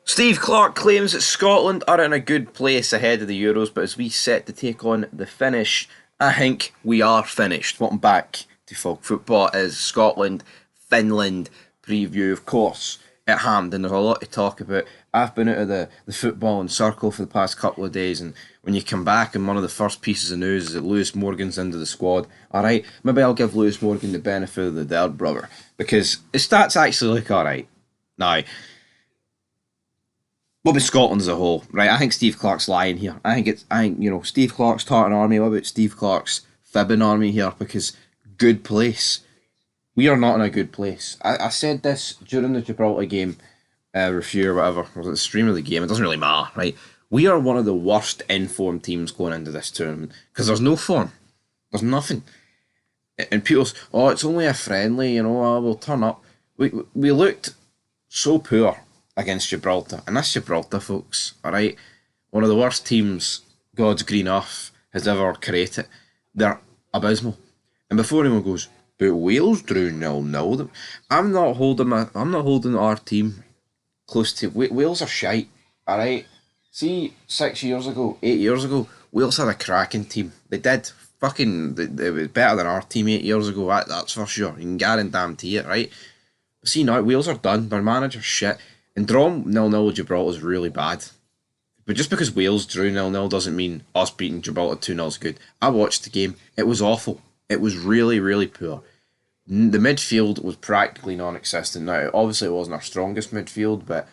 Steve Clarke claims that Scotland are in a good place ahead of the Euros, but as we set to take on the Finnish, I think we are finished. Welcome back to Folk Football as Scotland, Finland preview, of course, at hand, and there's a lot to talk about. I've been out of the footballing circle for the past couple of days, and when you come back and one of the first pieces of news is that Lewis Morgan's into the squad, alright, maybe I'll give Lewis Morgan the benefit of the doubt, brother, because his stats actually look alright. Now, what about Scotland as a whole, right? I think Steve Clarke's lying here. I think Steve Clarke's Tartan Army. What about Steve Clarke's Fibbing Army here? Because good place. We are not in a good place. I said this during the Gibraltar game review or whatever, or the stream of the game. It doesn't really matter, right? We are one of the worst informed teams going into this tournament because there's no form. There's nothing. And people's, oh, it's only a friendly, we'll turn up. We looked so poor against Gibraltar, and that's Gibraltar, folks, alright? One of the worst teams God's green earth has ever created. They're abysmal. And before anyone goes, but Wales drew 0-0, I'm not holding our team close to Wales are shite, alright? See, 6 years ago, 8 years ago, Wales had a cracking team. They did. It was better than our team 8 years ago, that's for sure. You can guarantee it, right? But see now, Wales are done, their manager's shit. And drawing 0-0 with Gibraltar is really bad. But just because Wales drew 0-0 doesn't mean us beating Gibraltar 2-0 is good. I watched the game. It was awful. It was really, really poor. The midfield was practically non-existent. Now, obviously it wasn't our strongest midfield, but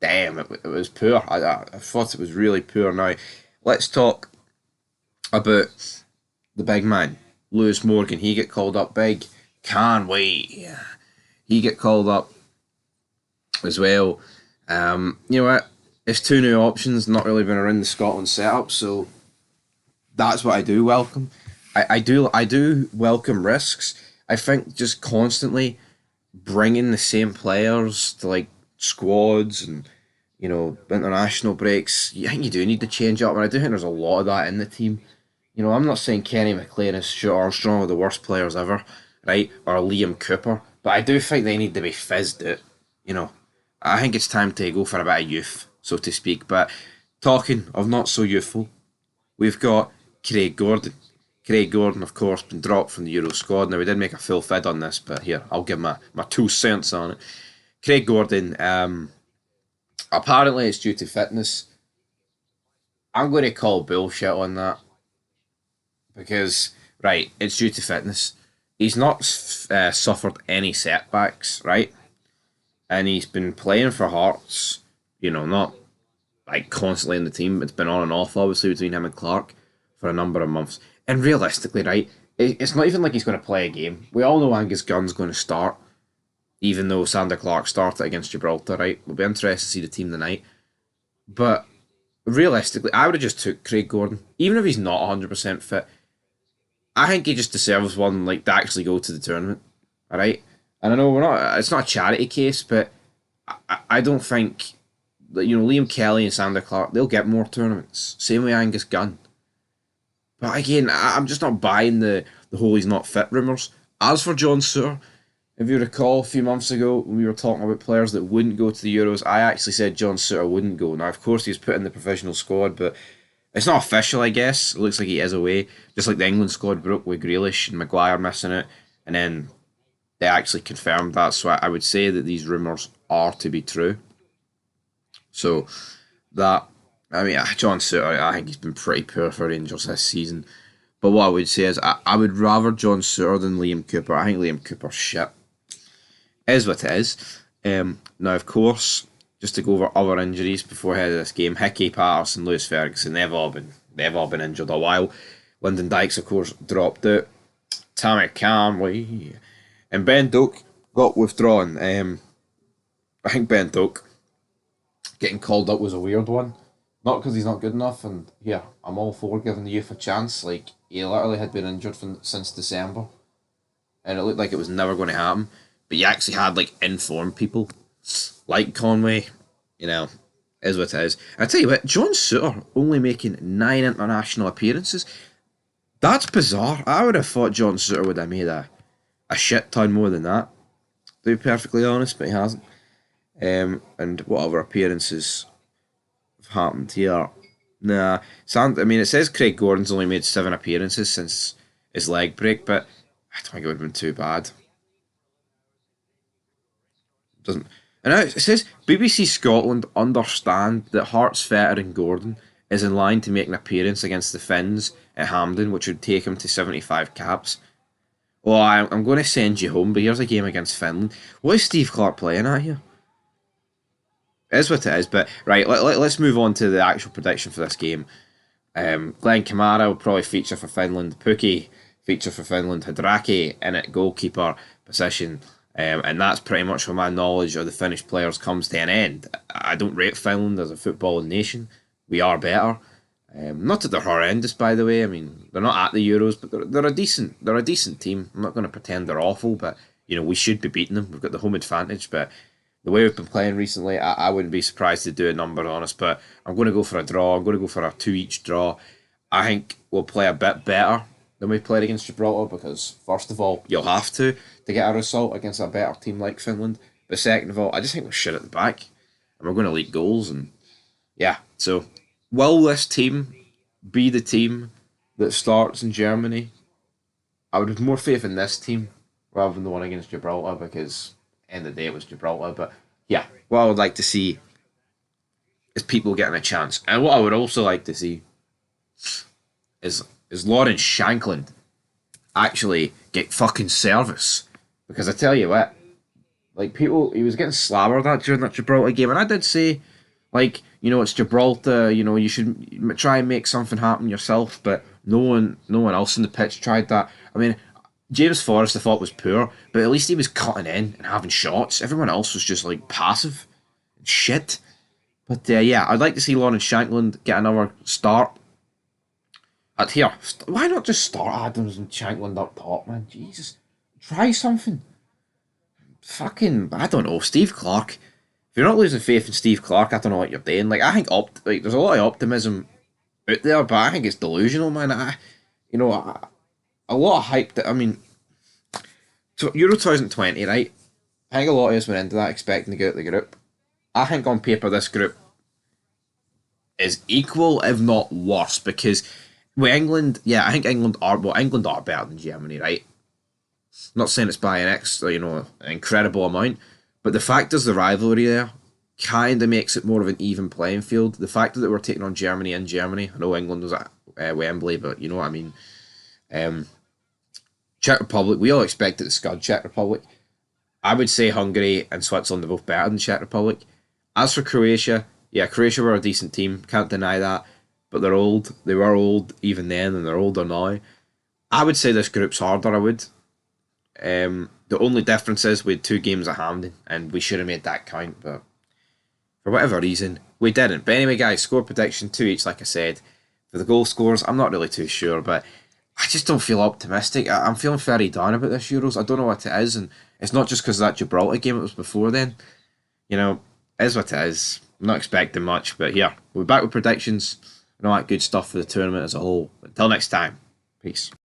damn, it was poor. I thought it was really poor. Now, let's talk about the big man, Lewis Morgan. He get called up big. Can't wait. He get called up as well. You know what? It's two new options, not really been around the Scotland setup, so that's what I do welcome. I do welcome risks. I think just constantly bringing the same players to like squads and international breaks. I think you do need to change up, and I do think there's a lot of that in the team. I'm not saying Kenny McLean is Stuart Armstrong or the worst players ever, right? Or Liam Cooper, but I do think they need to be fizzed out. I think it's time to go for a bit of youth, so to speak. But talking of not so youthful, we've got Craig Gordon. Craig Gordon, of course, been dropped from the Euro squad. Now, we did make a full fid on this, but here, I'll give my 2 cents on it. Craig Gordon, apparently it's due to fitness. I'm going to call bullshit on that. Because, right, it's due to fitness. He's not suffered any setbacks, right? And he's been playing for Hearts, not like constantly in the team. It's been on and off, obviously, between him and Clark for a number of months. And realistically, right, it's not even like he's going to play a game. We all know Angus Gunn's going to start, even though Sander Clark started against Gibraltar, right? We'll be interested to see the team tonight. But realistically, I would have just took Craig Gordon, even if he's not 100% fit. I think he just deserves one, like, to actually go to the tournament, alright? And I know it's not a charity case, but I don't think that, Liam Kelly and Sander Clark, they'll get more tournaments. Same with Angus Gunn. But again, I'm just not buying the whole he's not fit rumours. As for John Souttar, if you recall a few months ago when we were talking about players that wouldn't go to the Euros, I actually said John Souttar wouldn't go. Now, of course, he's put in the provisional squad, but it's not official, I guess. It looks like he is away. Just like the England squad broke with Grealish and Maguire missing it. And then they actually confirmed that, so I would say that these rumours are to be true. So, John Souttar, I think he's been pretty poor for Rangers this season. But what I would say is, I would rather John Souttar than Liam Cooper. I think Liam Cooper's shit. Is what it is. Now, of course, just to go over other injuries before head of this game, Hickey, Patterson, Lewis Ferguson, they've all been injured a while. Lyndon Dykes, of course, dropped out. Tammy Camley and Ben Doak got withdrawn. I think Ben Doak getting called up was a weird one. Not because he's not good enough, and yeah, I'm all for giving the youth a chance. Like, he literally had been injured since December, and it looked like it was never going to happen. But you actually had, like, informed people, like Conway, is what it is. And I tell you what, John Souttar only making 9 international appearances. That's bizarre. I would have thought John Souttar would have made a shit ton more than that, to be perfectly honest, but he hasn't. And what other appearances have happened here? Nah, I mean, it says Craig Gordon's only made 7 appearances since his leg break, but I don't think it would have been too bad. Doesn't. And now it says BBC Scotland understand that Hearts veteran Gordon is in line to make an appearance against the Finns at Hampden, which would take him to 75 caps. Well, I'm going to send you home, but here's a game against Finland. What is Steve Clark playing at here? It is what it is, but right, let's move on to the actual prediction for this game. Glenn Kamara will probably feature for Finland. Pukki feature for Finland. Hadraki in at goalkeeper position. And that's pretty much where my knowledge of the Finnish players comes to an end. I don't rate Finland as a footballing nation. We are better. Not that they're horrendous, by the way. I mean, they're not at the Euros, but they're a decent team. I'm not going to pretend they're awful, but we should be beating them. We've got the home advantage, but the way we've been playing recently, I wouldn't be surprised to do a number on us. But I'm going to go for a draw. I'm going to go for a 2-each draw. I think we'll play a bit better than we played against Gibraltar because, first of all, you'll have to get a result against a better team like Finland. But second of all, I just think we're shit at the back and we're going to leak goals. And yeah, so will this team be the team that starts in Germany? I would have more faith in this team rather than the one against Gibraltar because end of the day it was Gibraltar. But yeah, what I would like to see is people getting a chance. And what I would also like to see is Lawrence Shankland actually get fucking service. Because I tell you what, like he was getting slobbered at during that Gibraltar game, and I did say, like, it's Gibraltar, you should try and make something happen yourself, but no one else in the pitch tried that. I mean, James Forrest I thought was poor, but at least he was cutting in and having shots. Everyone else was just like passive and shit. But yeah, I'd like to see Lawrence Shankland get another start. At here, why not just start Adams and Shankland up top, man? Jesus. Try something. Fucking, I don't know. Steve Clark. If you're not losing faith in Steve Clark, I don't know what you're doing. Like, I think there's a lot of optimism out there, but I think it's delusional, man. A lot of hype that, I mean, so Euro 2020, right? I think a lot of us went into that expecting to get out the group. I think on paper this group is equal, if not worse, because with England, yeah, I think England are better than Germany, right? Not saying it's by an an incredible amount, but the fact there's the rivalry there kind of makes it more of an even playing field. The fact that we're taking on Germany in Germany, I know England was at Wembley, but you know what I mean. Czech Republic, we all expected to scud Czech Republic. I would say Hungary and Switzerland are both better than Czech Republic. As for Croatia, yeah, Croatia were a decent team, can't deny that, but they're old. They were old even then, and they're older now. I would say this group's harder, I would. The only difference is we had 2 games at Hampden, and we should have made that count, but for whatever reason, we didn't. But anyway, guys, score prediction 2-each, like I said. For the goal scores, I'm not really too sure, but I just don't feel optimistic. I'm feeling very down about this Euros. I don't know what it is, and it's not just because of that Gibraltar game it was before then. It is what it is. I'm not expecting much, but yeah, we'll be back with predictions and all that good stuff for the tournament as a whole. Until next time, peace.